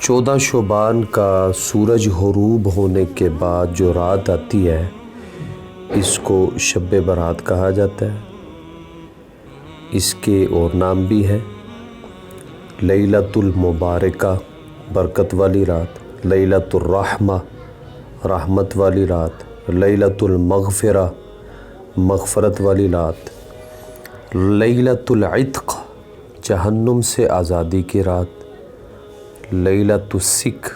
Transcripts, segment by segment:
14 شعبان کا سورج غروب ہونے کے بعد جو رات آتی ہے اس کو شب برات کہا جاتا ہے۔ اس کے اور نام بھی ہیں لیلۃ المبارکہ برکت والی رات، لیلۃ الرحمہ رحمت والی رات، لیلۃ المغفرہ مغفرت والی رات، لیلۃ العتق جہنم سے آزادی کی رات، لیلۃ السک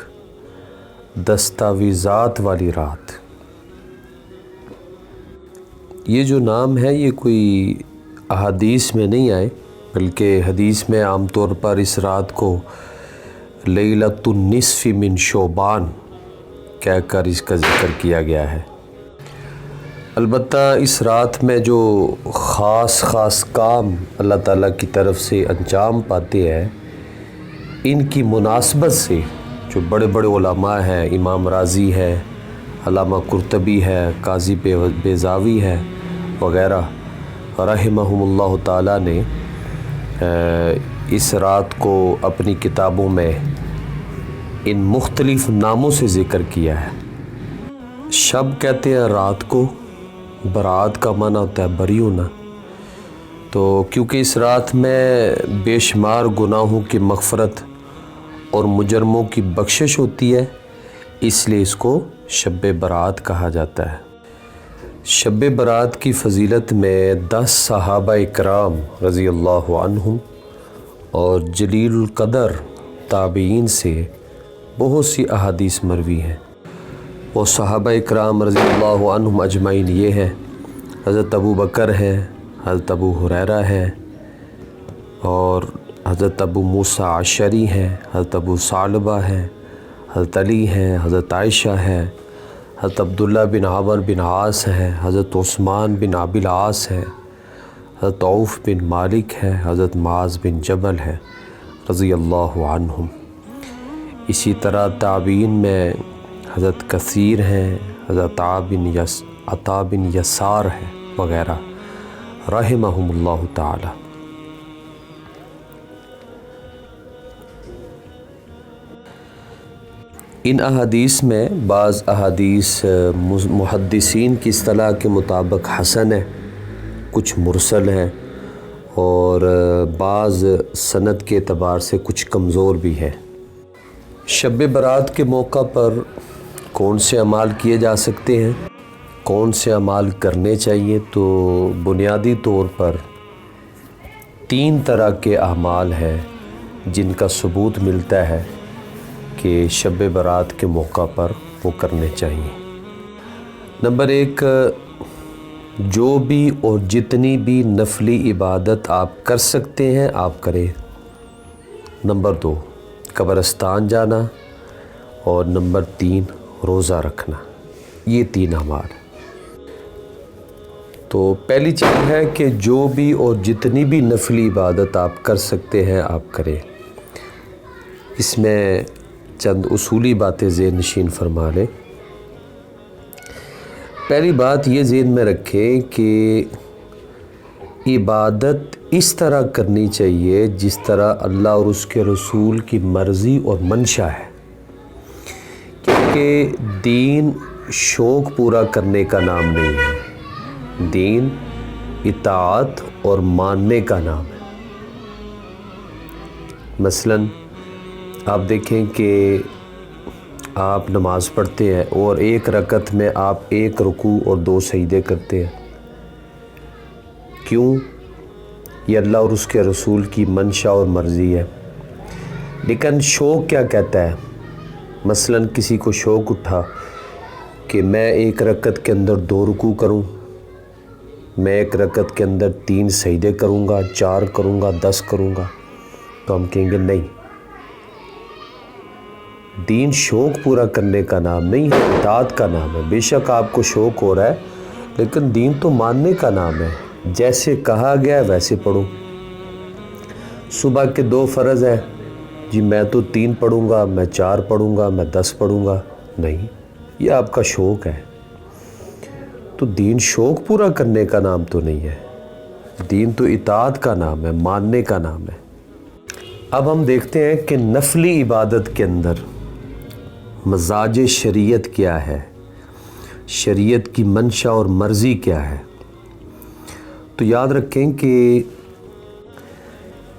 دستاویزات والی رات۔ یہ جو نام ہے یہ کوئی احادیث میں نہیں آئے، بلکہ حدیث میں عام طور پر اس رات کو لیلۃ النصف من شعبان کہہ کر اس کا ذکر کیا گیا ہے۔ البتہ اس رات میں جو خاص کام اللہ تعالیٰ کی طرف سے انجام پاتے ہیں، ان کی مناسبت سے جو بڑے بڑے علماء ہیں، امام رازی ہے، علامہ قرطبی ہے، قاضی بیضاوی ہے وغیرہ رحمہم اللہ تعالیٰ نے اس رات کو اپنی کتابوں میں ان مختلف ناموں سے ذکر کیا ہے۔ شب کہتے ہیں رات کو، برات کا معنی ہوتا ہے بری ہونا، تو کیونکہ اس رات میں بے شمار گناہوں کی مغفرت اور مجرموں کی بخشش ہوتی ہے، اس لیے اس کو شب برات کہا جاتا ہے۔ شب برات کی فضیلت میں 10 صحابہ اکرام رضی اللہ عنہم اور جلیل القدر تابعین سے بہت سی احادیث مروی ہیں۔ وہ صحابہ اکرام رضی اللہ عنہم اجمعین یہ ہیں: حضرت ابو بکر ہے، حضرت ابو ہریرہ ہے، اور حضرت ابو موسیٰ عشری ہیں، حضرت ابو ثعلبہ ہے، حضرت علی ہیں، حضرت عائشہ ہے، حضرت عبداللہ بن عمرو بن عاص ہے، حضرت عثمان بن ابی العاص ہے، حضرت عوف بن مالک ہے، حضرت معاذ بن جبل ہے رضی اللہ عنہم۔ اسی طرح تابعین میں حضرت کثیر ہیں، حضرت عطا بن یسار ہے وغیرہ رحمہم اللہ تعالی۔ ان احادیث میں بعض احادیث محدثین کی اصطلاح کے مطابق حسن ہے، کچھ مرسل ہیں، اور بعض سند کے اعتبار سے کچھ کمزور بھی ہے۔ شب برات کے موقع پر کون سے اعمال کیے جا سکتے ہیں، کون سے اعمال کرنے چاہیے، تو بنیادی طور پر 3 طرح کے اعمال ہیں جن کا ثبوت ملتا ہے کہ شب برات کے موقع پر وہ کرنے چاہیے۔ نمبر 1، جو بھی اور جتنی بھی نفلی عبادت آپ کر سکتے ہیں آپ کریں۔ نمبر 2، قبرستان جانا، اور نمبر 3، روزہ رکھنا۔ یہ 3 اعمال۔ تو پہلی چیز ہے کہ جو بھی اور جتنی بھی نفلی عبادت آپ کر سکتے ہیں آپ کریں۔ اس میں چند اصولی باتیں ذہن نشین فرما لیں۔ پہلی بات یہ ذہن میں رکھیں کہ عبادت اس طرح کرنی چاہیے جس طرح اللہ اور اس کے رسول کی مرضی اور منشا ہے، کیونکہ دین شوق پورا کرنے کا نام نہیں ہے، دین اطاعت اور ماننے کا نام ہے۔ مثلاً آپ دیکھیں کہ آپ نماز پڑھتے ہیں اور 1 رکعت میں آپ 1 رکوع اور 2 سجدے کرتے ہیں، کیوں؟ یہ اللہ اور اس کے رسول کی منشا اور مرضی ہے۔ لیکن شوق کیا کہتا ہے؟ مثلاً کسی کو شوق اٹھا کہ میں 1 رکعت کے اندر 2 رکوع کروں، میں 1 رکعت کے اندر 3 سجدے کروں گا، 4 کروں گا، 10 کروں گا، تو ہم کہیں گے نہیں، دین شوق پورا کرنے کا نام نہیں ہے، اطاعت کا نام ہے۔ بے شک آپ کو شوق ہو رہا ہے، لیکن دین تو ماننے کا نام ہے۔ جیسے کہا گیا ہے ویسے پڑھو۔ صبح کے 2 فرض ہیں، جی میں تو 3 پڑھوں گا، میں 4 پڑھوں گا، میں 10 پڑھوں گا، نہیں، یہ آپ کا شوق ہے۔ تو دین شوق پورا کرنے کا نام تو نہیں ہے، دین تو اطاعت کا نام ہے، ماننے کا نام ہے۔ اب ہم دیکھتے ہیں کہ نفلی عبادت کے اندر مزاج شریعت کیا ہے، شریعت کی منشا اور مرضی کیا ہے۔ تو یاد رکھیں کہ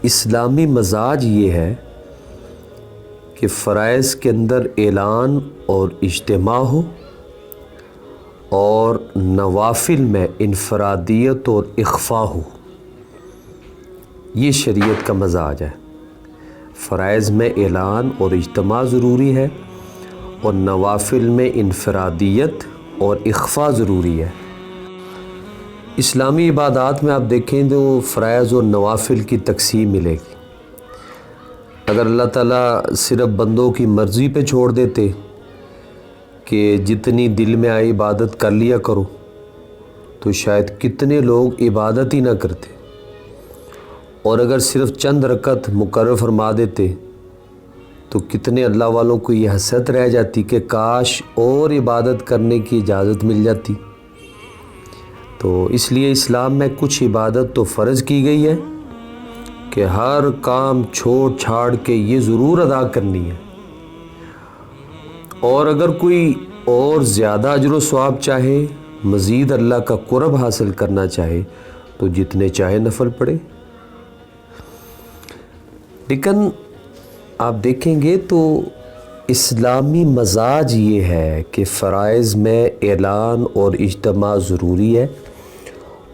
اسلامی مزاج یہ ہے کہ فرائض کے اندر اعلان اور اجتماع ہو، اور نوافل میں انفرادیت اور اخفاء ہو۔ یہ شریعت کا مزاج ہے۔ فرائض میں اعلان اور اجتماع ضروری ہے، اور نوافل میں انفرادیت اور اخفاء ضروری ہے۔ اسلامی عبادات میں آپ دیکھیں تو فرائض اور نوافل کی تقسیم ملے گی۔ اگر اللہ تعالیٰ صرف بندوں کی مرضی پہ چھوڑ دیتے کہ جتنی دل میں آئی عبادت کر لیا کرو، تو شاید کتنے لوگ عبادت ہی نہ کرتے، اور اگر صرف چند رکعت مقرر فرما دیتے تو کتنے اللہ والوں کو یہ حسرت رہ جاتی کہ کاش اور عبادت کرنے کی اجازت مل جاتی۔ تو اس لیے اسلام میں کچھ عبادت تو فرض کی گئی ہے کہ ہر کام چھوڑ چھاڑ کے یہ ضرور ادا کرنی ہے، اور اگر کوئی اور زیادہ اجر و ثواب چاہے، مزید اللہ کا قرب حاصل کرنا چاہے، تو جتنے چاہے نفل پڑھے۔ لیکن آپ دیکھیں گے تو اسلامی مزاج یہ ہے کہ فرائض میں اعلان اور اجتماع ضروری ہے،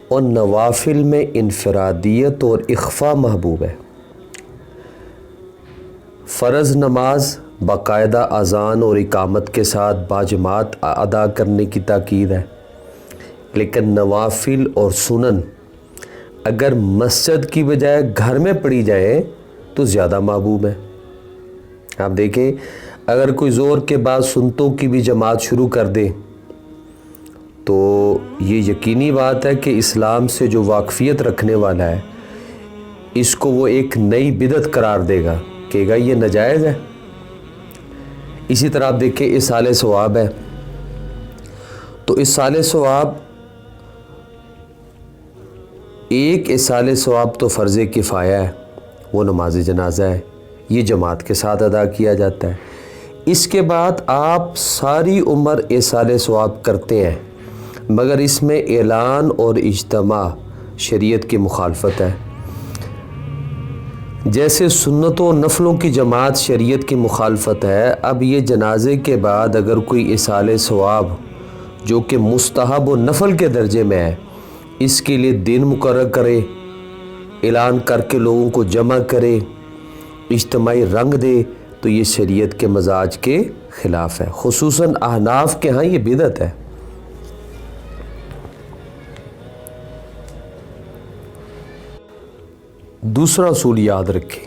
اور نوافل میں انفرادیت اور اخفاء محبوب ہے۔ فرض نماز باقاعدہ اذان اور اقامت کے ساتھ باجماعت ادا کرنے کی تاکید ہے، لیکن نوافل اور سنن اگر مسجد کی بجائے گھر میں پڑھی جائے تو زیادہ محبوب ہے۔ آپ دیکھیں، اگر کوئی زور کے بعد سنتوں کی بھی جماعت شروع کر دے تو یہ یقینی بات ہے کہ اسلام سے جو واقفیت رکھنے والا ہے اس کو وہ ایک نئی بدعت قرار دے گا، کہے گا یہ ناجائز ہے۔ اسی طرح آپ دیکھیں اصالِ ثواب ہے، تو اصالِ ثواب ایک اصالِ ثواب تو فرض کفایہ ہے، وہ نماز جنازہ ہے، یہ جماعت کے ساتھ ادا کیا جاتا ہے۔ اس کے بعد آپ ساری عمر اصالِ ثواب کرتے ہیں، مگر اس میں اعلان اور اجتماع شریعت کی مخالفت ہے۔ جیسے سنتوں و نفلوں کی جماعت شریعت کی مخالفت ہے، اب یہ جنازے کے بعد اگر کوئی اصالِ ثواب جو کہ مستحب و نفل کے درجے میں ہے، اس کے لیے دن مقرر کرے، اعلان کر کے لوگوں کو جمع کرے، اجتماعی رنگ دے، تو یہ شریعت کے مزاج کے خلاف ہے۔ خصوصاً احناف کے ہاں یہ بدعت ہے۔ دوسرا اصول یاد رکھیں،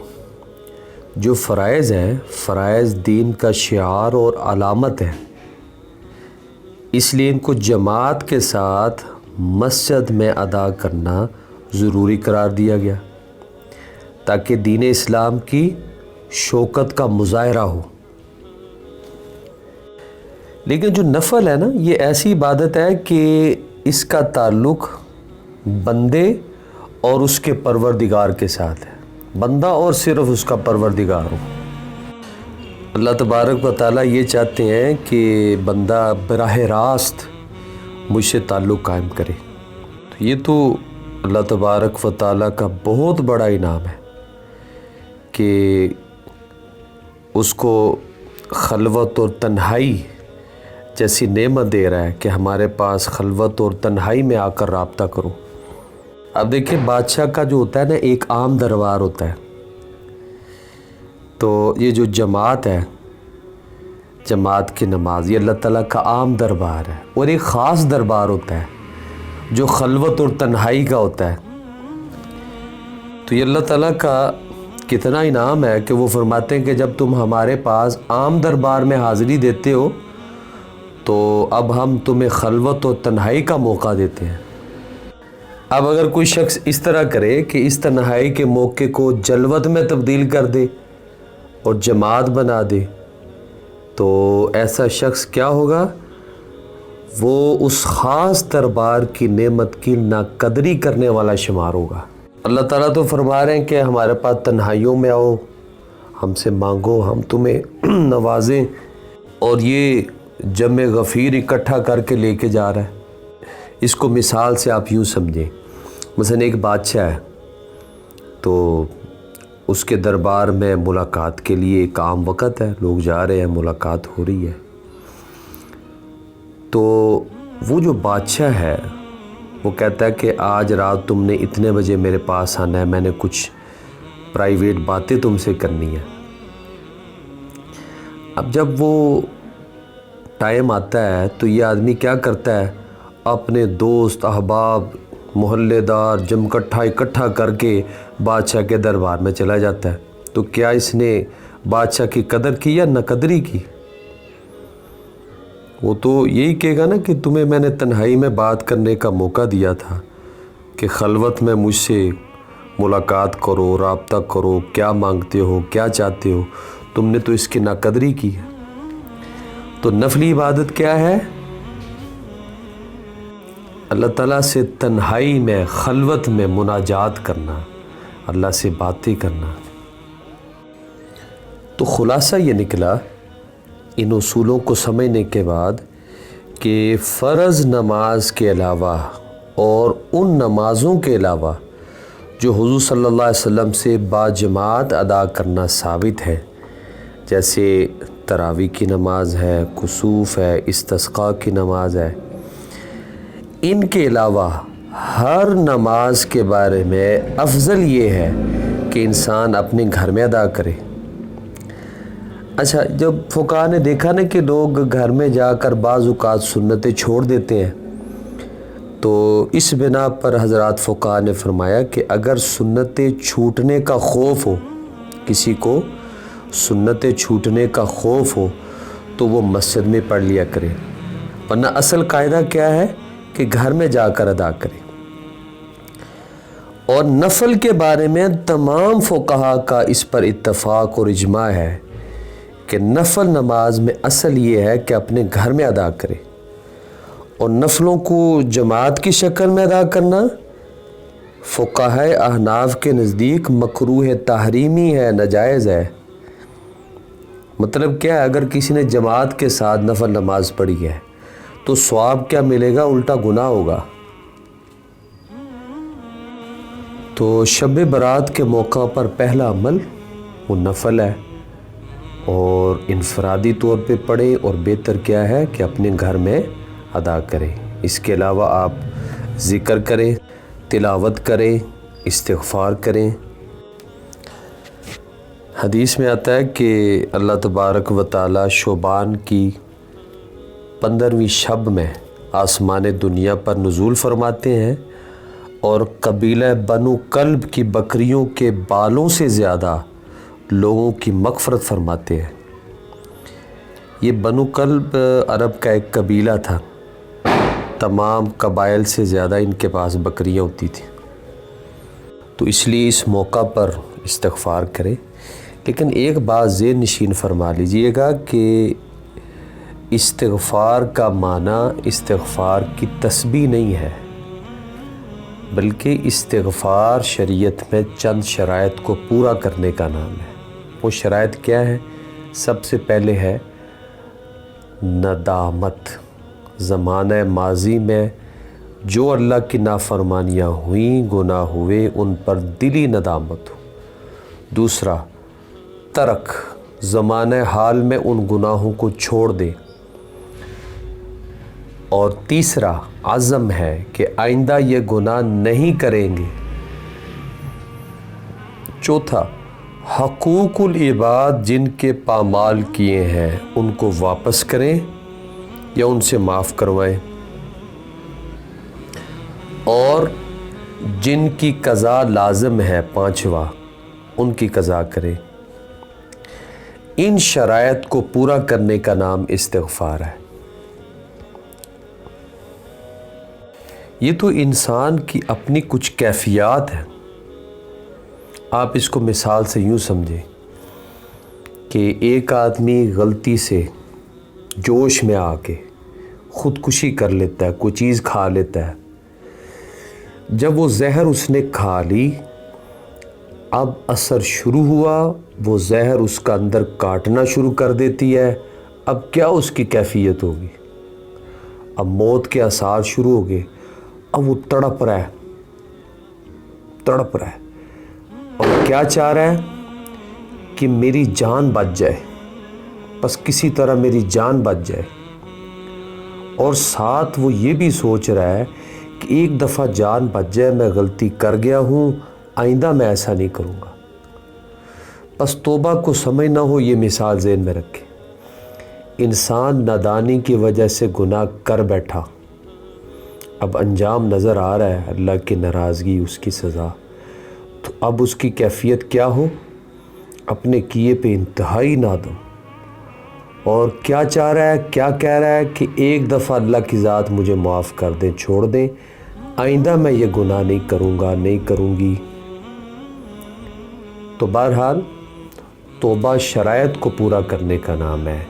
جو فرائض ہیں، فرائض دین کا شعار اور علامت ہے، اس لیے ان کو جماعت کے ساتھ مسجد میں ادا کرنا ضروری قرار دیا گیا تاکہ دین اسلام کی شوکت کا مظاہرہ ہو۔ لیکن جو نفل ہے نا، یہ ایسی عبادت ہے کہ اس کا تعلق بندے اور اس کے پروردگار کے ساتھ ہے، بندہ اور صرف اس کا پروردگار ہو۔ اللہ تبارک و تعالیٰ یہ چاہتے ہیں کہ بندہ براہ راست مجھ سے تعلق قائم کرے۔ یہ تو اللہ تبارک و تعالیٰ کا بہت بڑا انعام ہے کہ اس کو خلوت اور تنہائی جیسی نعمت دے رہا ہے کہ ہمارے پاس خلوت اور تنہائی میں آ کر رابطہ کرو۔ اب دیکھیں، بادشاہ کا جو ہوتا ہے نا، ایک عام دربار ہوتا ہے، تو یہ جو جماعت ہے، جماعت کی نماز، یہ اللہ تعالیٰ کا عام دربار ہے، اور ایک خاص دربار ہوتا ہے جو خلوت اور تنہائی کا ہوتا ہے۔ تو یہ اللہ تعالیٰ کا کتنا انعام ہے کہ وہ فرماتے ہیں کہ جب تم ہمارے پاس عام دربار میں حاضری دیتے ہو تو اب ہم تمہیں خلوت و تنہائی کا موقع دیتے ہیں۔ اب اگر کوئی شخص اس طرح کرے کہ اس تنہائی کے موقع کو جلوت میں تبدیل کر دے اور جماعت بنا دے، تو ایسا شخص کیا ہوگا؟ وہ اس خاص دربار کی نعمت کی ناقدری کرنے والا شمار ہوگا۔ اللہ تعالیٰ تو فرما رہے ہیں کہ ہمارے پاس تنہائیوں میں آؤ، ہم سے مانگو، ہم تمہیں نوازیں، اور یہ جمع غفیر اکٹھا کر کے لے کے جا رہا ہے۔ اس کو مثال سے آپ یوں سمجھیں، مثلا ایک بادشاہ ہے تو اس کے دربار میں ملاقات کے لیے ایک عام وقت ہے، لوگ جا رہے ہیں، ملاقات ہو رہی ہے۔ تو وہ جو بادشاہ ہے وہ کہتا ہے کہ آج رات تم نے اتنے بجے میرے پاس آنا ہے، میں نے کچھ پرائیویٹ باتیں تم سے کرنی ہیں۔ اب جب وہ ٹائم آتا ہے تو یہ آدمی کیا کرتا ہے، اپنے دوست احباب محلے دار اکٹھا کر کے بادشاہ کے دربار میں چلا جاتا ہے۔ تو کیا اس نے بادشاہ کی قدر کی یا نہ قدری کی؟ وہ تو یہی کہے گا نا کہ تمہیں میں نے تنہائی میں بات کرنے کا موقع دیا تھا کہ خلوت میں مجھ سے ملاقات کرو، رابطہ کرو، کیا مانگتے ہو، کیا چاہتے ہو، تم نے تو اس کی ناقدری کی ہے۔ تو نفلی عبادت کیا ہے؟ اللہ تعالیٰ سے تنہائی میں، خلوت میں مناجات کرنا، اللہ سے باتیں کرنا۔ تو خلاصہ یہ نکلا ان اصولوں کو سمجھنے کے بعد کہ فرض نماز کے علاوہ اور ان نمازوں کے علاوہ جو حضور صلی اللہ علیہ وسلم سے باجماعت ادا کرنا ثابت ہے، جیسے تراویح کی نماز ہے، کسوف ہے، استسقاء کی نماز ہے، ان کے علاوہ ہر نماز کے بارے میں افضل یہ ہے کہ انسان اپنے گھر میں ادا کرے۔ اچھا، جب فقہاء نے دیکھا نا کہ لوگ گھر میں جا کر بعض اوقات سنتیں چھوڑ دیتے ہیں، تو اس بنا پر حضرات فقہاء نے فرمایا کہ اگر سنتیں چھوٹنے کا خوف ہو، کسی کو سنتیں چھوٹنے کا خوف ہو تو وہ مسجد میں پڑھ لیا کرے، ورنہ اصل قاعدہ کیا ہے کہ گھر میں جا کر ادا کرے۔ اور نفل کے بارے میں تمام فقہاء کا اس پر اتفاق اور اجماع ہے کہ نفل نماز میں اصل یہ ہے کہ اپنے گھر میں ادا کرے، اور نفلوں کو جماعت کی شکل میں ادا کرنا فقہاء احناف کے نزدیک مکروہ تحریمی ہے، ناجائز ہے۔ مطلب کیا ہے، اگر کسی نے جماعت کے ساتھ نفل نماز پڑھی ہے تو ثواب کیا ملے گا؟ الٹا گناہ ہوگا۔ تو شب برات کے موقع پر پہلا عمل وہ نفل ہے، اور انفرادی طور پہ پڑھیں، اور بہتر کیا ہے کہ اپنے گھر میں ادا کریں۔ اس کے علاوہ آپ ذکر کریں، تلاوت کریں، استغفار کریں۔ حدیث میں آتا ہے کہ اللہ تبارک و تعالی شعبان کی 15ویں شب میں آسمان دنیا پر نزول فرماتے ہیں، اور قبیلہ بنو کلب کی بکریوں کے بالوں سے زیادہ لوگوں کی مغفرت فرماتے ہیں۔ یہ بنو کلب عرب کا ایک قبیلہ تھا، تمام قبائل سے زیادہ ان کے پاس بکریاں ہوتی تھیں، تو اس لیے اس موقع پر استغفار کریں۔ لیکن ایک بات ذہن نشین فرما لیجئے گا کہ استغفار کا معنی استغفار کی تسبیح نہیں ہے، بلکہ استغفار شریعت میں چند شرائط کو پورا کرنے کا نام ہے۔ وہ شرائط کیا ہے؟ سب سے پہلے ہے ندامت، زمانہ ماضی میں جو اللہ کی نافرمانیاں ہوئیں، گناہ ہوئے، ان پر دلی ندامت ہو۔ دوسرا ترک، زمانہ حال میں ان گناہوں کو چھوڑ دے۔ اور تیسرا عزم ہے کہ آئندہ یہ گناہ نہیں کریں گے۔ چوتھا حقوق العباد جن کے پامال کیے ہیں ان کو واپس کریں یا ان سے معاف کروائیں، اور جن کی قضا لازم ہے پانچواں، ان کی قضا کریں۔ ان شرائط کو پورا کرنے کا نام استغفار ہے۔ یہ تو انسان کی اپنی کچھ کیفیات ہیں۔ آپ اس کو مثال سے یوں سمجھیں کہ ایک آدمی غلطی سے جوش میں آ کے خودکشی کر لیتا ہے، کوئی چیز کھا لیتا ہے۔ جب وہ زہر اس نے کھا لی اب اثر شروع ہوا، وہ زہر اس کا اندر کاٹنا شروع کر دیتی ہے۔ اب کیا اس کی کیفیت ہوگی؟ اب موت کے آثار شروع ہو گئے۔ اب وہ تڑپ رہا ہے اور کیا چاہ رہا ہے کہ میری جان بچ جائے، بس کسی طرح میری جان بچ جائے۔ اور ساتھ وہ یہ بھی سوچ رہا ہے کہ ایک دفعہ جان بچ جائے، میں غلطی کر گیا ہوں، آئندہ میں ایسا نہیں کروں گا۔ بس توبہ کو سمجھ نہ ہو، یہ مثال ذہن میں رکھے۔ انسان نادانی کی وجہ سے گناہ کر بیٹھا، اب انجام نظر آ رہا ہے، اللہ کی ناراضگی، اس کی سزا، تو اب اس کی کیفیت کیا ہو؟ اپنے کیے پہ انتہائی نادم، اور کیا چاہ رہا ہے، کیا کہہ رہا ہے کہ ایک دفعہ اللہ کی ذات مجھے معاف کر دیں، چھوڑ دیں، آئندہ میں یہ گناہ نہیں کروں گا، نہیں کروں گی۔ تو بہرحال توبہ شرائط کو پورا کرنے کا نام ہے۔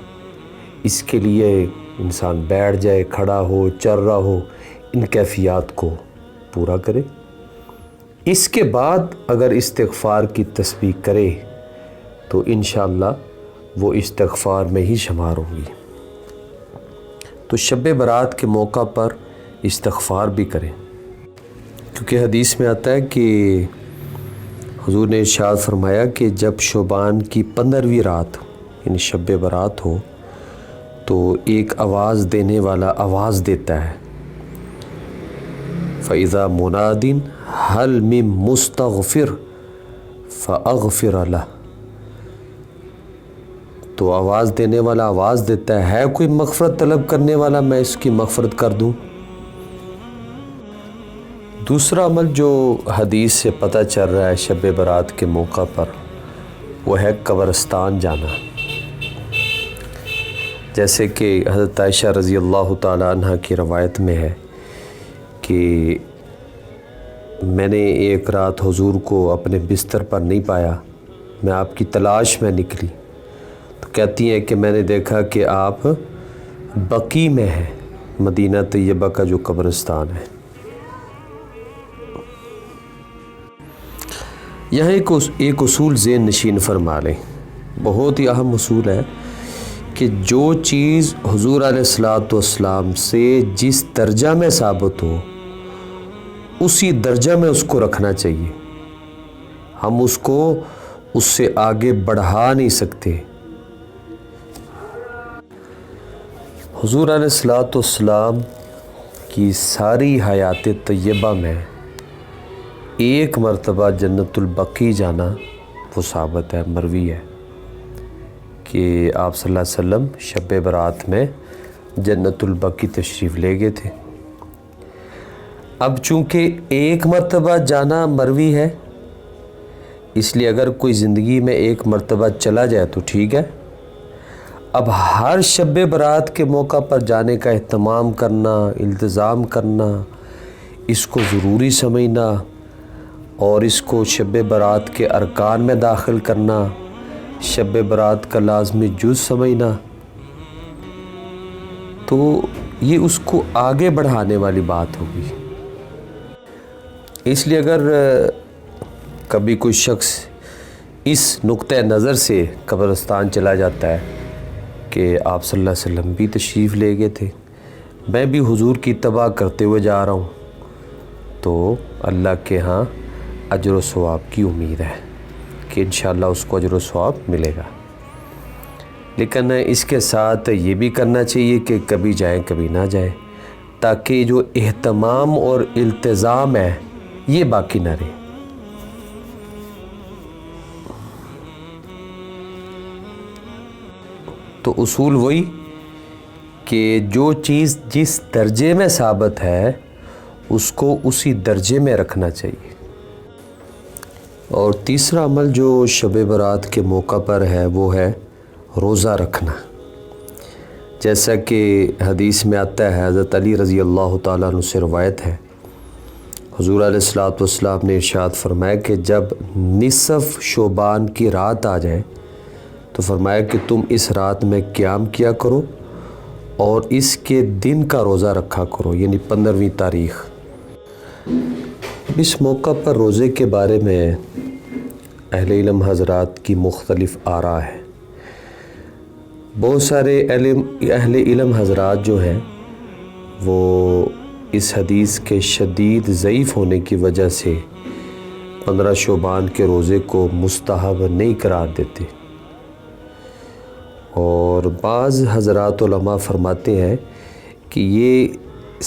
اس کے لیے انسان بیٹھ جائے، کھڑا ہو، چل رہا ہو، ان کیفیات کو پورا کرے۔ اس کے بعد اگر استغفار کی تسبیح کرے تو انشاءاللہ وہ استغفار میں ہی شمار ہوگی۔ تو شب برات کے موقع پر استغفار بھی کریں، کیونکہ حدیث میں آتا ہے کہ حضور نے ارشاد فرمایا کہ جب شعبان کی 15ویں رات یعنی شب برات ہو تو ایک آواز دینے والا آواز دیتا ہے، فَإِذَا مُنَادٍ هَلْ مِن مُسْتَغْفِرٍ فَأَغْفِرَ لَهُ، تو آواز دینے والا آواز دیتا ہے کوئی مغفرت طلب کرنے والا، میں اس کی مغفرت کر دوں۔ دوسرا عمل جو حدیث سے پتہ چل رہا ہے شب برات کے موقع پر، وہ ہے قبرستان جانا۔ جیسے کہ حضرت عائشہ رضی اللہ تعالی عنہ کی روایت میں ہے کہ میں نے ایک رات حضور کو اپنے بستر پر نہیں پایا، میں آپ کی تلاش میں نکلی، تو کہتی ہیں کہ میں نے دیکھا کہ آپ بقیع میں ہیں، مدینہ طیبہ کا جو قبرستان ہے۔ یہاں ایک اصول ذہن نشین فرما لیں، بہت ہی اہم اصول ہے کہ جو چیز حضور علیہ الصلوۃ والسلام سے جس درجہ میں ثابت ہو اسی درجہ میں اس کو رکھنا چاہیے، ہم اس کو اس سے آگے بڑھا نہیں سکتے۔ حضور علیہ الصلوۃ والسلام کی ساری حیات طیبہ میں ایک مرتبہ جنت البقیع جانا وہ ثابت ہے، مروی ہے کہ آپ صلی اللہ علیہ وسلم شب برات میں جنت البقیع تشریف لے گئے تھے۔ اب چونکہ ایک مرتبہ جانا مروی ہے، اس لیے اگر کوئی زندگی میں ایک مرتبہ چلا جائے تو ٹھیک ہے۔ اب ہر شب برات کے موقع پر جانے کا اہتمام کرنا، التزام کرنا، اس کو ضروری سمجھنا اور اس کو شب برات کے ارکان میں داخل کرنا، شب برات کا لازمی جز سمجھنا، تو یہ اس کو آگے بڑھانے والی بات ہوگی۔ اس لیے اگر کبھی کوئی شخص اس نقطۂ نظر سے قبرستان چلا جاتا ہے کہ آپ صلی اللہ علیہ وسلم بھی تشریف لے گئے تھے، میں بھی حضور کی اتباع کرتے ہوئے جا رہا ہوں، تو اللہ کے ہاں اجر و ثواب کی امید ہے کہ انشاءاللہ اس کو اجر و ثواب ملے گا۔ لیکن اس کے ساتھ یہ بھی کرنا چاہیے کہ کبھی جائیں کبھی نہ جائیں، تاکہ جو اہتمام اور التزام ہے یہ باقی نہ رہے۔ تو اصول وہی کہ جو چیز جس درجے میں ثابت ہے اس کو اسی درجے میں رکھنا چاہیے۔ اور تیسرا عمل جو شب برات کے موقع پر ہے وہ ہے روزہ رکھنا۔ جیسا کہ حدیث میں آتا ہے، حضرت علی رضی اللہ تعالیٰ عنہ سے روایت ہے، حضور علیہ الصلوۃ والسلام نے ارشاد فرمایا کہ جب نصف شعبان کی رات آ جائے تو فرمایا کہ تم اس رات میں قیام کیا کرو اور اس کے دن کا روزہ رکھا کرو، یعنی 15ویں تاریخ۔ اس موقع پر روزے کے بارے میں اہل علم حضرات کی مختلف آراء ہے۔ بہت سارے اہل علم حضرات جو ہیں وہ اس حدیث کے شدید ضعیف ہونے کی وجہ سے 15 شعبان کے روزے کو مستحب نہیں قرار دیتے، اور بعض حضرات علماء فرماتے ہیں کہ یہ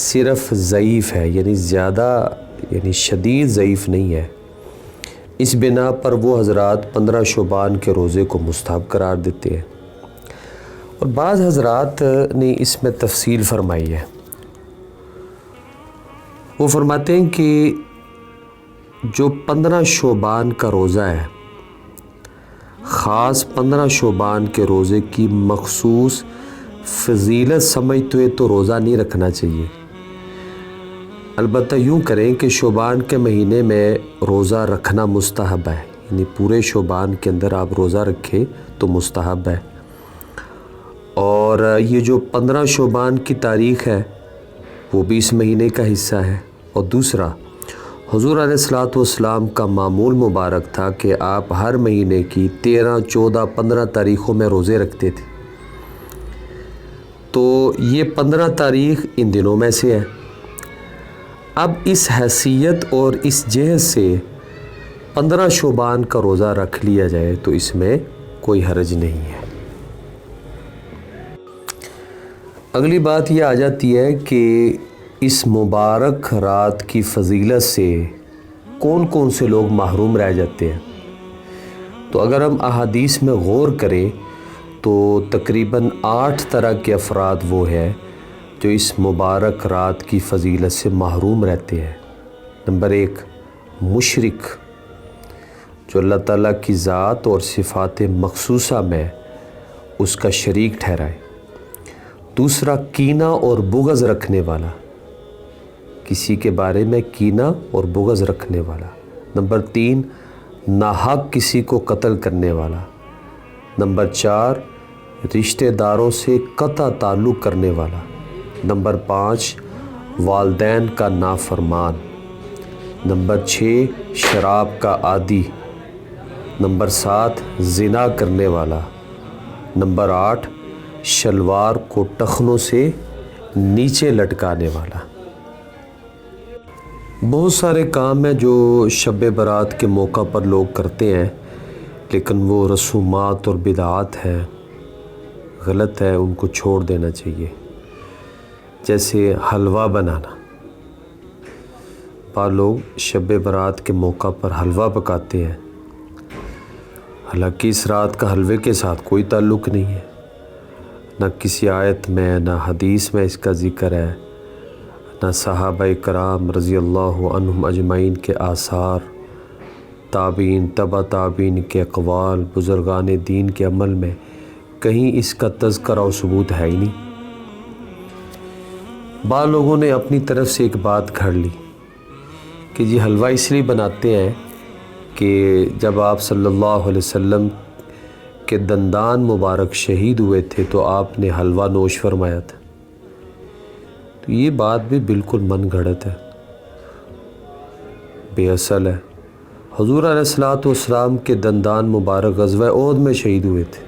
صرف ضعیف ہے، یعنی شدید ضعیف نہیں ہے۔ اس بنا پر وہ حضرات 15 شعبان کے روزے کو مستحب قرار دیتے ہیں، اور بعض حضرات نے اس میں تفصیل فرمائی ہے۔ وہ فرماتے ہیں کہ جو 15 شعبان کا روزہ ہے، خاص 15 شعبان کے روزے کی مخصوص فضیلت سمجھتے ہوئے تو روزہ نہیں رکھنا چاہیے، البتہ یوں کریں کہ شعبان کے مہینے میں روزہ رکھنا مستحب ہے، یعنی پورے شعبان کے اندر آپ روزہ رکھیں تو مستحب ہے۔ اور یہ جو 15 شعبان کی تاریخ ہے وہ بھی اس مہینے کا حصہ ہے۔ اور دوسرا، حضور علیہ الصلوۃ والسلام کا معمول مبارک تھا کہ آپ ہر مہینے کی 13، 14، 15 تاریخوں میں روزے رکھتے تھے، تو یہ 15 تاریخ ان دنوں میں سے ہے۔ اب اس حیثیت اور اس جہت سے 15 شعبان کا روزہ رکھ لیا جائے تو اس میں کوئی حرج نہیں ہے۔ اگلی بات یہ آ جاتی ہے کہ اس مبارک رات کی فضیلت سے کون کون سے لوگ محروم رہ جاتے ہیں۔ تو اگر ہم احادیث میں غور کریں تو تقریباً 8 طرح کے افراد وہ ہیں جو اس مبارک رات کی فضیلت سے محروم رہتے ہیں۔ نمبر 1، مشرک، جو اللہ تعالیٰ کی ذات اور صفات مخصوصہ میں اس کا شریک ٹھہرائے۔ دوسرا، کینہ اور بغض رکھنے والا، کسی کے بارے میں کینہ اور بغض رکھنے والا۔ نمبر 3، ناحق کسی کو قتل کرنے والا۔ نمبر 4، رشتہ داروں سے قطع تعلق کرنے والا۔ نمبر 5، والدین کا نافرمان۔ نمبر 6، شراب کا عادی۔ نمبر 7، زنا کرنے والا۔ نمبر 8، شلوار کو ٹخنوں سے نیچے لٹکانے والا۔ بہت سارے کام ہیں جو شب برات کے موقع پر لوگ کرتے ہیں، لیکن وہ رسومات اور بدعات ہیں، غلط ہے، ان کو چھوڑ دینا چاہیے۔ جیسے حلوہ بنانا، بعض لوگ شب برات کے موقع پر حلوہ پکاتے ہیں، حالانکہ اس رات کا حلوے کے ساتھ کوئی تعلق نہیں ہے، نہ کسی آیت میں نہ حدیث میں اس کا ذکر ہے، نہ صحابہ کرام رضی اللہ عنہم اجمعین کے آثار، تابعین، تبع تابعین کے اقوال، بزرگان دین کے عمل میں کہیں اس کا تذکرہ و ثبوت ہے ہی نہیں۔ بعض لوگوں نے اپنی طرف سے ایک بات گھڑ لی کہ جی حلوہ اس لیے بناتے ہیں کہ جب آپ صلی اللہ علیہ وسلم کے دندان مبارک شہید ہوئے تھے تو آپ نے حلوہ نوش فرمایا تھا۔ تو یہ بات بھی بالکل من گھڑت ہے، بے اصل ہے۔ حضور علیہ الصلوۃ والسلام کے دندان مبارک غزوہ احد میں شہید ہوئے تھے،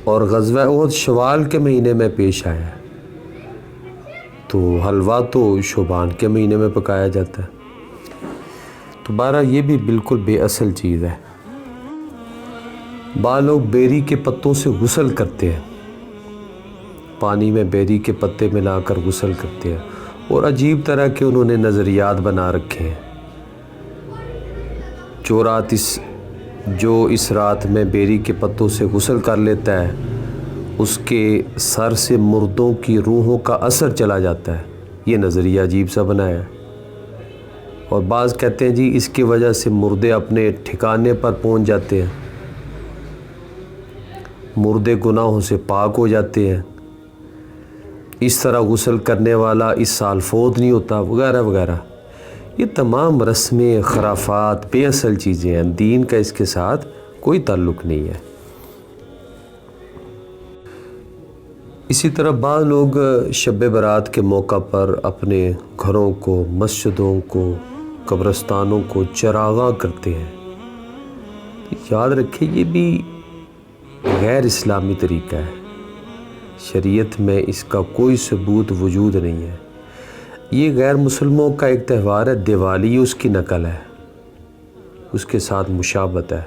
اور غزوہ احد شوال کے مہینے میں پیش آیا ہے، تو حلوہ تو شعبان کے مہینے میں پکایا جاتا ہے۔ تو بہرحال یہ بھی بالکل بے اصل چیز ہے۔ بعض لوگ بیری کے پتوں سے غسل کرتے ہیں، پانی میں بیری کے پتے ملا کر غسل کرتے ہیں، اور عجیب طرح کے انہوں نے نظریات بنا رکھے ہیں۔ جو اس رات میں بیری کے پتوں سے غسل کر لیتا ہے اس کے سر سے مردوں کی روحوں کا اثر چلا جاتا ہے، یہ نظریہ عجیب سا بنایا ہے۔ اور بعض کہتے ہیں جی اس کی وجہ سے مردے اپنے ٹھکانے پر پہنچ جاتے ہیں، مردے گناہوں سے پاک ہو جاتے ہیں، اس طرح غسل کرنے والا اس سال فوت نہیں ہوتا، وغیرہ وغیرہ۔ یہ تمام رسمیں، خرافات، بے اصل چیزیں ہیں، دین کا اس کے ساتھ کوئی تعلق نہیں ہے۔ اسی طرح بعض لوگ شب برات کے موقع پر اپنے گھروں کو، مسجدوں کو، قبرستانوں کو چراغاں کرتے ہیں، یاد رکھیں یہ بھی غیر اسلامی طریقہ ہے، شریعت میں اس کا کوئی ثبوت وجود نہیں ہے۔ یہ غیر مسلموں کا ایک تہوار ہے، دیوالی اس کی نقل ہے، اس کے ساتھ مشابہت ہے۔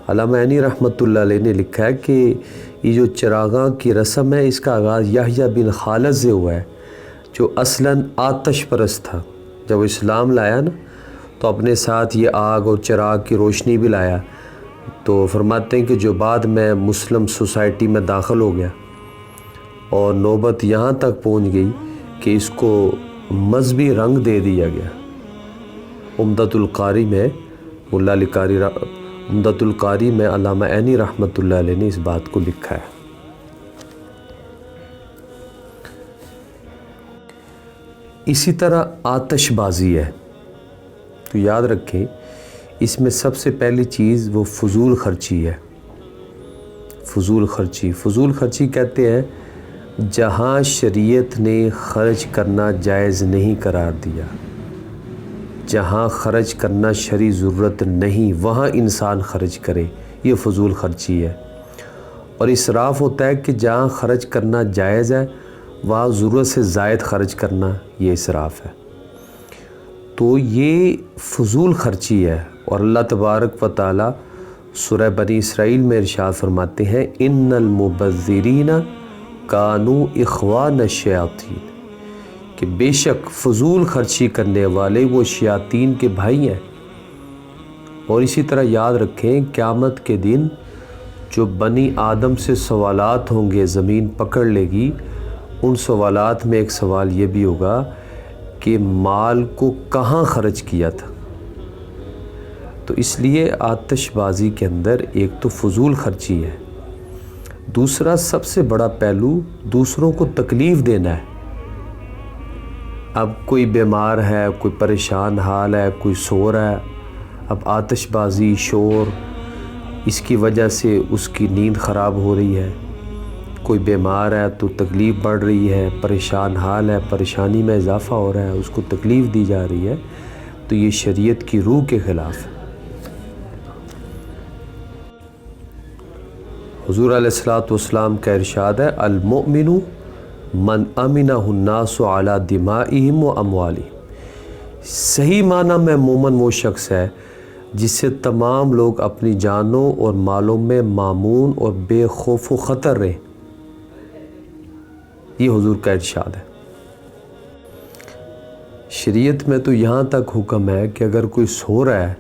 علامہ عینی رحمۃ اللہ علیہ نے لکھا ہے کہ یہ جو چراغاں کی رسم ہے اس کا آغاز یحییٰ بن خالد سے ہوا ہے، جو اصلاً آتش پرست تھا۔ جب وہ اسلام لایا نا تو اپنے ساتھ یہ آگ اور چراغ کی روشنی بھی لایا۔ تو فرماتے ہیں کہ جو بعد میں مسلم سوسائٹی میں داخل ہو گیا اور نوبت یہاں تک پہنچ گئی کہ اس کو مذہبی رنگ دے دیا گیا۔ عمدۃ القاری میں عمدۃ القاری میں علامہ عینی رحمۃ اللہ علیہ نے اس بات کو لکھا ہے۔ اسی طرح آتش بازی ہے، تو یاد رکھیں اس میں سب سے پہلی چیز وہ فضول خرچی ہے۔ فضول خرچی کہتے ہیں جہاں شریعت نے خرچ کرنا جائز نہیں قرار دیا، جہاں خرچ کرنا شرعی ضرورت نہیں وہاں انسان خرچ کرے، یہ فضول خرچی ہے۔ اور اسراف ہوتا ہے کہ جہاں خرچ کرنا جائز ہے وہاں ضرورت سے زائد خرچ کرنا، یہ اسراف ہے۔ تو یہ فضول خرچی ہے، اور اللہ تبارک و تعالی سورہ بنی اسرائیل میں ارشاد فرماتے ہیں ان المبذرین کانوا اخوان الشیاطین، کہ بے شک فضول خرچی کرنے والے وہ شیاطین کے بھائی ہیں۔ اور اسی طرح یاد رکھیں قیامت کے دن جو بنی آدم سے سوالات ہوں گے زمین پکڑ لے گی، ان سوالات میں ایک سوال یہ بھی ہوگا کہ مال کو کہاں خرچ کیا تھا۔ تو اس لیے آتش بازی کے اندر ایک تو فضول خرچی ہے، دوسرا سب سے بڑا پہلو دوسروں کو تکلیف دینا ہے۔ اب کوئی بیمار ہے، کوئی پریشان حال ہے، کوئی سو رہا ہے، اب آتش بازی شور اس کی وجہ سے اس کی نیند خراب ہو رہی ہے، کوئی بیمار ہے تو تکلیف بڑھ رہی ہے، پریشان حال ہے، پریشانی میں اضافہ ہو رہا ہے، اس کو تکلیف دی جا رہی ہے، تو یہ شریعت کی روح کے خلاف ہے۔ حضور علیہ الصلوۃ والسلام کا ارشاد ہے المؤمن من امنہ الناس علی دمائہم و اموالہم، صحیح معنی میں مومن وہ شخص ہے جس سے تمام لوگ اپنی جانوں اور مالوں میں مامون اور بے خوف و خطر رہیں، یہ حضور کا ارشاد ہے۔ شریعت میں تو یہاں تک حکم ہے کہ اگر کوئی سو رہا ہے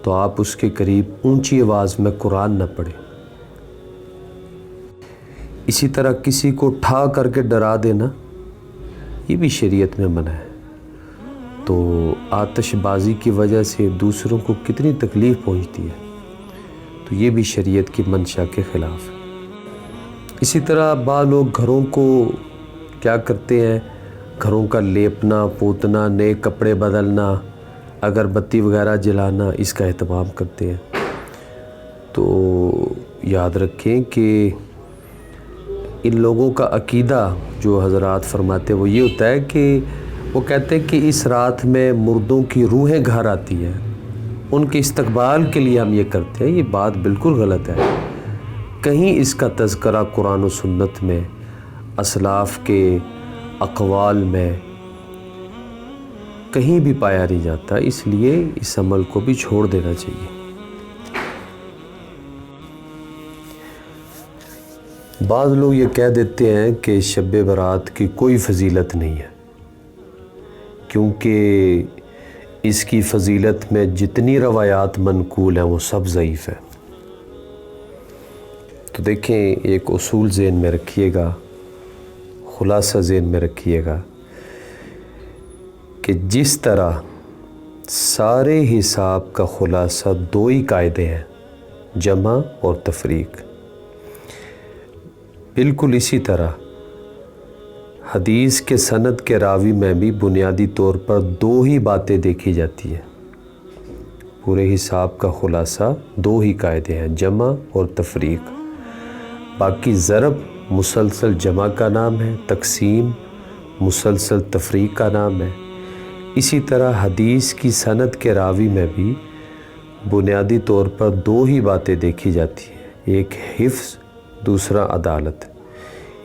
تو آپ اس کے قریب اونچی آواز میں قرآن نہ پڑھیں۔ اسی طرح کسی کو ٹھا کر کے ڈرا دینا یہ بھی شریعت میں منع ہے۔ تو آتش بازی کی وجہ سے دوسروں کو کتنی تکلیف پہنچتی ہے، تو یہ بھی شریعت کی منشا کے خلاف ہے۔ اسی طرح بعض لوگ گھروں کو کیا کرتے ہیں، گھروں کا لیپنا پوتنا، نئے کپڑے بدلنا، اگربتی وغیرہ جلانا، اس کا اہتمام کرتے ہیں۔ تو یاد رکھیں کہ ان لوگوں کا عقیدہ جو حضرات فرماتے ہیں وہ یہ ہوتا ہے کہ وہ کہتے ہیں کہ اس رات میں مردوں کی روحیں گھر آتی ہیں، ان کے استقبال کے لیے ہم یہ کرتے ہیں۔ یہ بات بالکل غلط ہے۔ کہیں اس کا تذکرہ قرآن و سنت میں، اسلاف کے اقوال میں کہیں بھی پایا نہیں جاتا، اس لیے اس عمل کو بھی چھوڑ دینا چاہیے۔ بعض لوگ یہ کہہ دیتے ہیں کہ شب برات کی کوئی فضیلت نہیں ہے، کیونکہ اس کی فضیلت میں جتنی روایات منقول ہیں وہ سب ضعیف ہیں۔ تو دیکھیں ایک اصول ذہن میں رکھیے گا، خلاصہ ذہن میں رکھیے گا کہ جس طرح سارے حساب کا خلاصہ دو ہی قاعدے ہیں، جمع اور تفریق، بالکل اسی طرح حدیث کے سند کے راوی میں بھی بنیادی طور پر دو ہی باتیں دیکھی جاتی ہیں۔ پورے حساب کا خلاصہ دو ہی قاعدے ہیں، جمع اور تفریق۔ باقی ضرب مسلسل جمع کا نام ہے، تقسیم مسلسل تفریق کا نام ہے۔ اسی طرح حدیث کی سند کے راوی میں بھی بنیادی طور پر دو ہی باتیں دیکھی جاتی ہیں، ایک حفظ، دوسرا عدالت،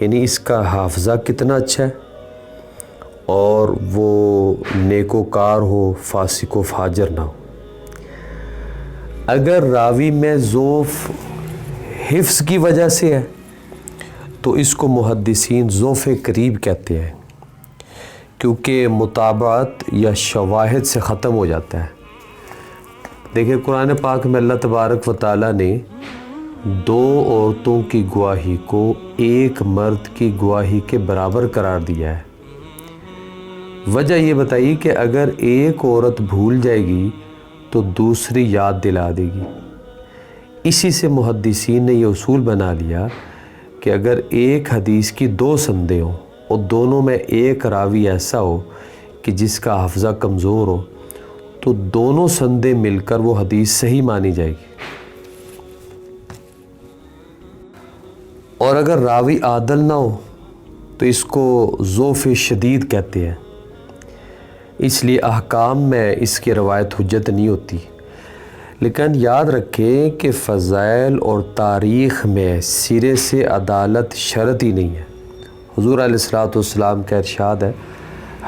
یعنی اس کا حافظہ کتنا اچھا ہے اور وہ نیکوکار ہو، فاسق و فاجر نہ ہو۔ اگر راوی میں ضعف حفظ کی وجہ سے ہے تو اس کو محدثین ضعف قریب کہتے ہیں، کیونکہ مطابعت یا شواہد سے ختم ہو جاتا ہے۔ دیکھیں قرآن پاک میں اللہ تبارک و تعالیٰ نے دو عورتوں کی گواہی کو ایک مرد کی گواہی کے برابر قرار دیا ہے۔ وجہ یہ بتائی کہ اگر ایک عورت بھول جائے گی تو دوسری یاد دلا دے گی۔ اسی سے محدثین نے یہ اصول بنا لیا کہ اگر ایک حدیث کی دو سندیں ہوں اور دونوں میں ایک راوی ایسا ہو کہ جس کا حافظہ کمزور ہو تو دونوں سندیں مل کر وہ حدیث صحیح مانی جائے گی، اور اگر راوی عادل نہ ہو تو اس کو ضعف شدید کہتے ہیں۔ اس لیے احکام میں اس کی روایت حجت نہیں ہوتی۔ لیکن یاد رکھیں کہ فضائل اور تاریخ میں سرے سے عدالت شرط ہی نہیں ہے۔ حضور علیہ السلام کا ارشاد ہے،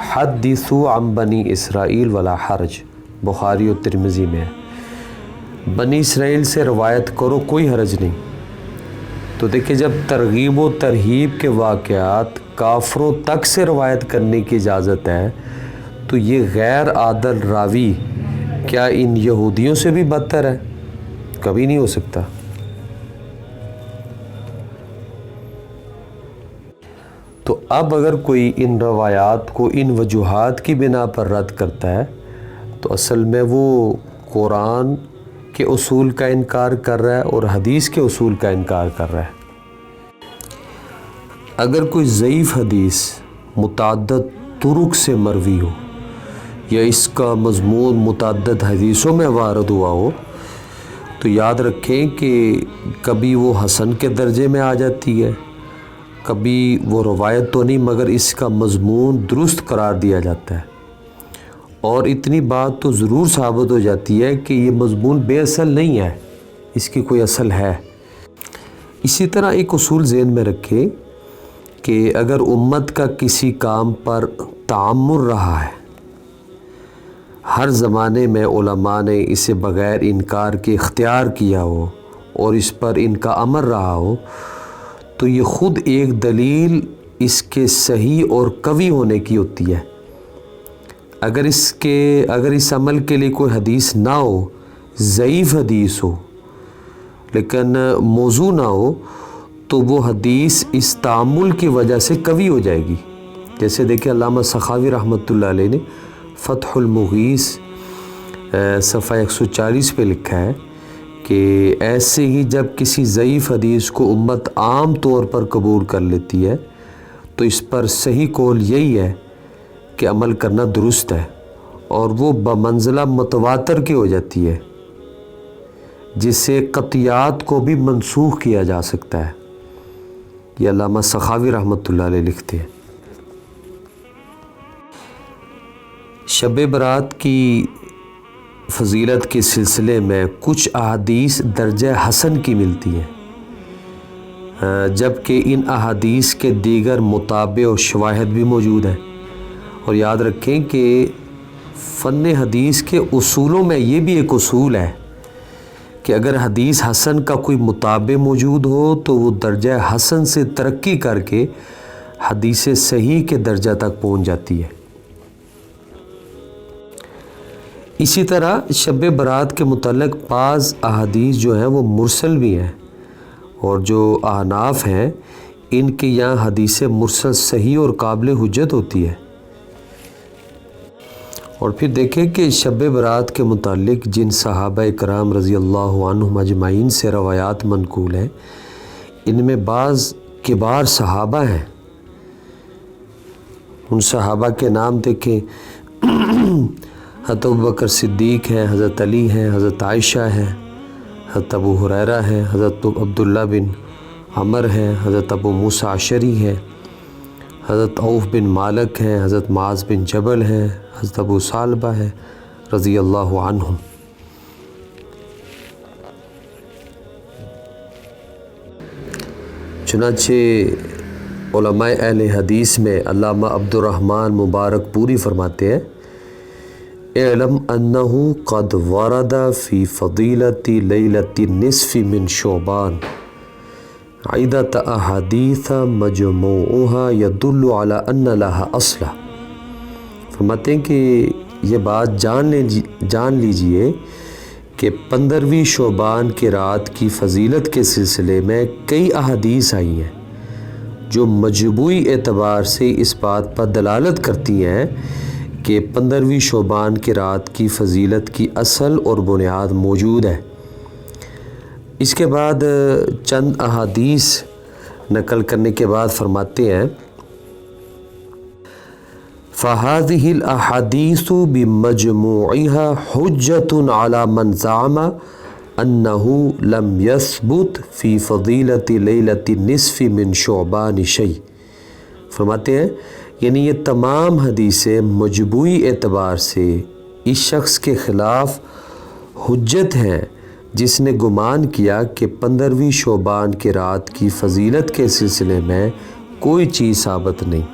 حدثوا عن بنی اسرائیل ولا حرج، بخاری و ترمذی میں ہے، بنی اسرائیل سے روایت کرو کوئی حرج نہیں۔ تو دیکھیں جب ترغیب و ترہیب کے واقعات کافروں تک سے روایت کرنے کی اجازت ہے تو یہ غیر عادل راوی کیا ان یہودیوں سے بھی بدتر ہے؟ کبھی نہیں ہو سکتا۔ تو اب اگر کوئی ان روایات کو ان وجوہات کی بنا پر رد کرتا ہے تو اصل میں وہ قرآن کے اصول کا انکار کر رہا ہے اور حدیث کے اصول کا انکار کر رہا ہے۔ اگر کوئی ضعیف حدیث متعدد طرق سے مروی ہو یا اس کا مضمون متعدد حدیثوں میں وارد ہوا ہو تو یاد رکھیں کہ کبھی وہ حسن کے درجے میں آ جاتی ہے، کبھی وہ روایت تو نہیں مگر اس کا مضمون درست قرار دیا جاتا ہے، اور اتنی بات تو ضرور ثابت ہو جاتی ہے کہ یہ مضمون بے اصل نہیں ہے، اس کی کوئی اصل ہے۔ اسی طرح ایک اصول ذہن میں رکھیں کہ اگر امت کا کسی کام پر تعمر رہا ہے، ہر زمانے میں علماء نے اسے بغیر انکار کے اختیار کیا ہو اور اس پر ان کا امر رہا ہو تو یہ خود ایک دلیل اس کے صحیح اور قوی ہونے کی ہوتی ہے۔ اگر اس عمل کے لیے کوئی حدیث نہ ہو، ضعیف حدیث ہو لیکن موضوع نہ ہو تو وہ حدیث اس تعامل کی وجہ سے قوی ہو جائے گی۔ جیسے دیکھیں علامہ سخاوی رحمۃ اللہ علیہ نے فتح المغیث صفحہ 140 پہ لکھا ہے کہ ایسے ہی جب کسی ضعیف حدیث کو امت عام طور پر قبول کر لیتی ہے تو اس پر صحیح قول یہی ہے کہ عمل کرنا درست ہے، اور وہ بمنزلہ متواتر کی ہو جاتی ہے جس سے قطعیات کو بھی منسوخ کیا جا سکتا ہے۔ یہ علامہ سخاوی رحمۃ اللہ علیہ لکھتے ہیں۔ شب برات کی فضیلت کے سلسلے میں کچھ احادیث درجہ حسن کی ملتی ہیں، جبکہ ان احادیث کے دیگر متابع و شواہد بھی موجود ہیں۔ اور یاد رکھیں کہ فن حدیث کے اصولوں میں یہ بھی ایک اصول ہے کہ اگر حدیث حسن کا کوئی متابع موجود ہو تو وہ درجہ حسن سے ترقی کر کے حدیث صحیح کے درجہ تک پہنچ جاتی ہے۔ اسی طرح شب برات کے متعلق بعض احادیث جو ہیں وہ مرسل بھی ہیں، اور جو احناف ہیں ان کے یہاں حدیث مرسل صحیح اور قابل حجت ہوتی ہے۔ اور پھر دیکھیں کہ شب برات کے متعلق جن صحابہ کرام رضی اللہ عنہم اجمعین سے روایات منقول ہیں ان میں بعض کبار صحابہ ہیں۔ ان صحابہ کے نام دیکھیں، حضرت ابوبکر صدیق ہیں، حضرت علی ہیں، حضرت عائشہ ہیں، حضرت ابو ہریرہ ہیں، حضرت عبداللہ بن عمر ہیں، حضرت ابو موسیٰ اشعری ہیں، حضرت عوف بن مالک ہیں، حضرت معاذ بن جبل ہیں، حضرت ابو ثعلبہ ہیں رضی اللہ عنہم۔ چنانچہ علماء اہل حدیث میں علامہ عبد الرحمن مبارک پوری فرماتے ہیں اعلم انہ قد ورد فی فضیلت لیلۃ النصف من شعبان عدۃ احادیث مجموعها يدل على ان لها اصلا۔ فرماتے ہیں کہ یہ بات جان لیجئے کہ 15ویں شعبان کی رات کی فضیلت کے سلسلے میں کئی احادیث آئی ہیں جو مجموعی اعتبار سے اس بات پر دلالت کرتی ہیں کہ 15ویں شعبان کی رات کی فضیلت کی اصل اور بنیاد موجود ہے۔ اس کے بعد چند احادیث نقل کرنے کے بعد فرماتے ہیں فَهَذِهِ الْأَحَادِيثُ بِمَجْمُوعِهَا حُجَّةٌ عَلَى مَنْ زَعَمَ أَنَّهُ لَمْ يَثْبُتْ فِي فَضِيلَةِ لَيْلَةِ النِّصْفِ مِنْ شُعْبَانِ شَيْءٍ۔ فرماتے ہیں یعنی یہ تمام حدیثیں مجموعی اعتبار سے اس شخص کے خلاف حجت ہیں جس نے گمان کیا کہ 15ویں شعبان کی رات کی فضیلت کے سلسلے میں کوئی چیز ثابت نہیں۔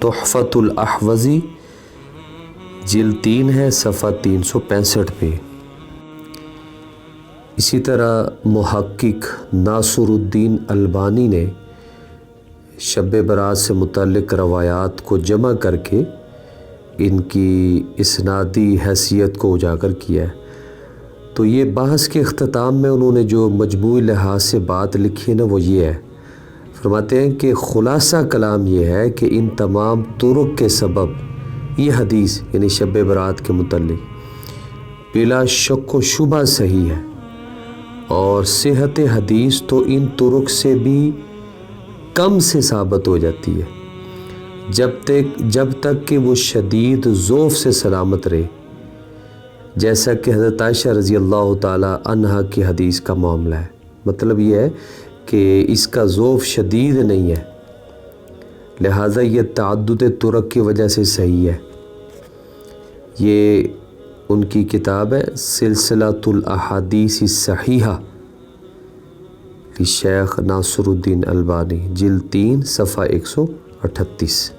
تحفۃ الاحوذی جلد 3 ہے صفحہ 365 پہ۔ اسی طرح محقق ناصر الدین البانی نے شب برات سے متعلق روایات کو جمع کر کے ان کی اسنادی حیثیت کو اجاگر کیا ہے۔ تو یہ بحث کے اختتام میں انہوں نے جو مجموعی لحاظ سے بات لکھی ہے نا وہ یہ ہے، فرماتے ہیں کہ خلاصہ کلام یہ ہے کہ ان تمام طرق کے سبب یہ حدیث یعنی شب برات کے متعلق بلا شک و شبہ صحیح ہے، اور صحت حدیث تو ان طرق سے بھی کم سے ثابت ہو جاتی ہے جب تک کہ وہ شدید ضعف سے سلامت رہے، جیسا کہ حضرت عائشہ رضی اللہ تعالی عنہا کی حدیث کا معاملہ ہے۔ مطلب یہ ہے کہ اس کا ضعف شدید نہیں ہے، لہٰذا یہ تعدد طرق کی وجہ سے صحیح ہے۔ یہ ان کی کتاب ہے سلسلۃ الاحادیث الصحیحہ شیخ ناصر الدین البانی جلد 3 صفحہ 138۔